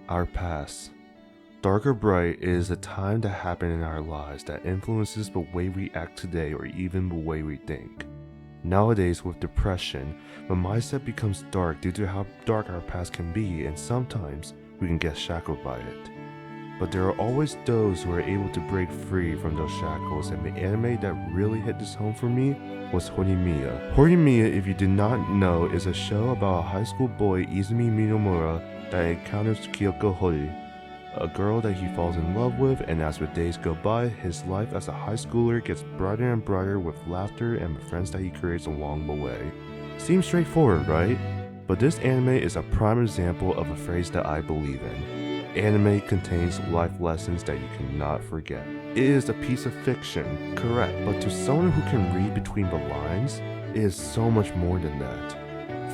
Our past. Dark or bright is a time that happened in our lives that influences the way we act today or even the way we think. Nowadays, with depression, the mindset becomes dark due to how dark our past can be, and sometimes we can get shackled by it. But there are always those who are able to break free from those shackles, and the anime that really hit this home for me was Horimiya. Horimiya, if you did not know, is a show about a high school boy, Izumi Minomura, that encounters Kyoko Hori, a girl that he falls in love with, and as the days go by, his life as a high schooler gets brighter and brighter with laughter and the friends that he creates along the way. Seems straightforward, right? But this anime is a prime example of a phrase that I believe in. Anime contains life lessons that you cannot forget. It is a piece of fiction, correct, but to someone who can read between the lines, it is so much more than that.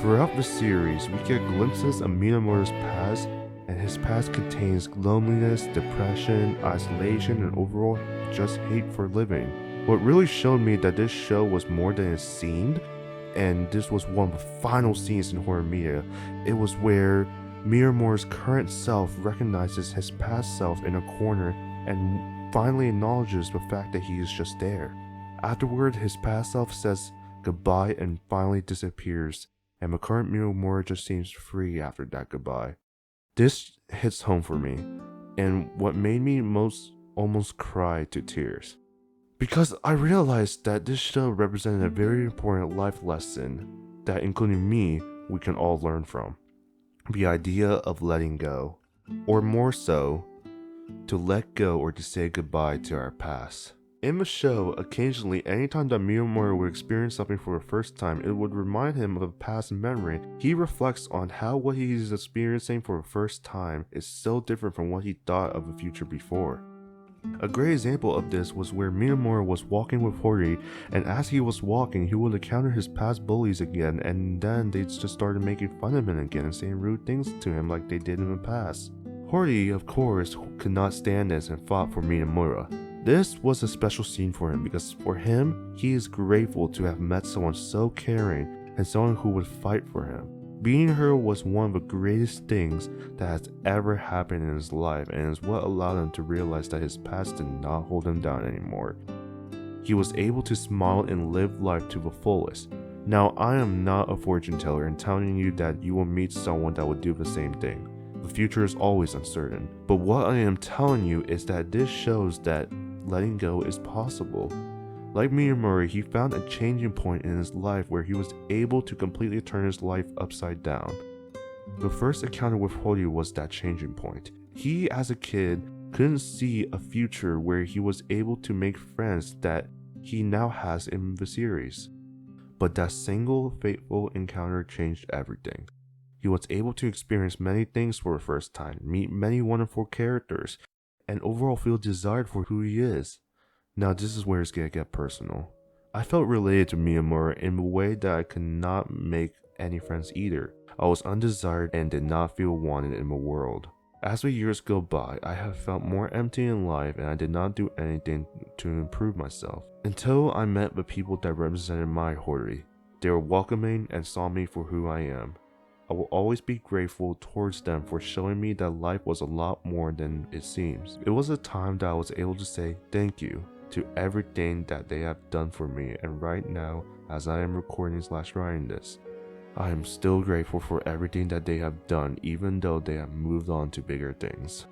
Throughout the series, we get glimpses of Minomura's past, and his past contains loneliness, depression, isolation, and overall just hate for living. What really showed me that this show was more than it seemed, and this was one of the final scenes in Horimiya, it was where Minomura's current self recognizes his past self in a corner and finally acknowledges the fact that he is just there. Afterward, his past self says goodbye and finally disappears, and the current Minomura just seems free after that goodbye. This hits home for me, and what made me almost cry to tears. Because I realized that this show represented a very important life lesson that, including me, we can all learn from. The idea of letting go, or more so, to let go or to say goodbye to our past. In the show, occasionally, anytime that Minomura would experience something for the first time, it would remind him of a past memory. He reflects on how what he is experiencing for the first time is so different from what he thought of the future before. A great example of this was where Minomura was walking with Hori, and as he was walking, he would encounter his past bullies again, and then they just started making fun of him again and saying rude things to him like they did in the past. Hori, of course, could not stand this and fought for Minomura. This was a special scene for him because for him, he is grateful to have met someone so caring and someone who would fight for him. Being her was one of the greatest things that has ever happened in his life, and is what allowed him to realize that his past did not hold him down anymore. He was able to smile and live life to the fullest. Now, I am not a fortune teller and telling you that you will meet someone that will do the same thing. The future is always uncertain, but what I am telling you is that this shows that letting go is possible. Like Minomura, he found a changing point in his life where he was able to completely turn his life upside down. The first encounter with Hori was that changing point. He, as a kid, couldn't see a future where he was able to make friends that he now has in the series. But that single fateful encounter changed everything. He was able to experience many things for the first time, meet many wonderful characters, and overall feel desired for who he is. Now this is where it's gonna get personal. I felt related to Minomura in a way that I could not make any friends either. I was undesired and did not feel wanted in the world. As the years go by, I have felt more empty in life and I did not do anything to improve myself. Until I met the people that represented my Hori. They were welcoming and saw me for who I am. I will always be grateful towards them for showing me that life was a lot more than it seems. It was a time that I was able to say thank you to everything that they have done for me, and right now, as I am recording / writing this, I am still grateful for everything that they have done, even though they have moved on to bigger things.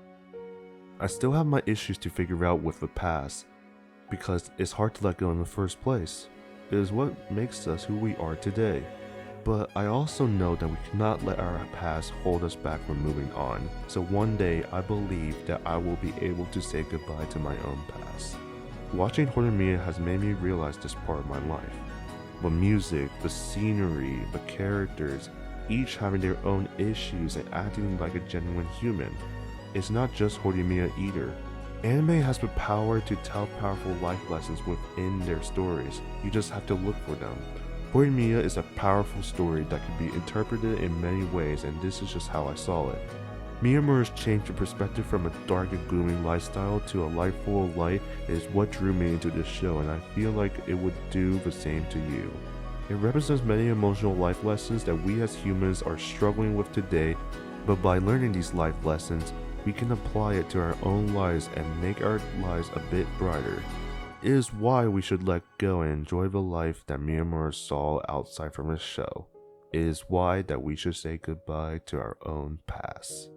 I still have my issues to figure out with the past, because it's hard to let go in the first place. It is what makes us who we are today. But I also know that we cannot let our past hold us back from moving on. So one day, I believe that I will be able to say goodbye to my own past. Watching Horimiya has made me realize this part of my life. The music, the scenery, the characters, each having their own issues and acting like a genuine human. It's not just Horimiya either. Anime has the power to tell powerful life lessons within their stories. You just have to look for them. Horimiya is a powerful story that can be interpreted in many ways, and this is just how I saw it. Minomura's change of perspective from a dark and gloomy lifestyle to a life full of light is what drew me into this show, and I feel like it would do the same to you. It represents many emotional life lessons that we as humans are struggling with today, But by learning these life lessons, we can apply it to our own lives and make our lives a bit brighter. It is why we should let go and enjoy the life that Miyamura saw outside from his show. It is why that we should say goodbye to our own past.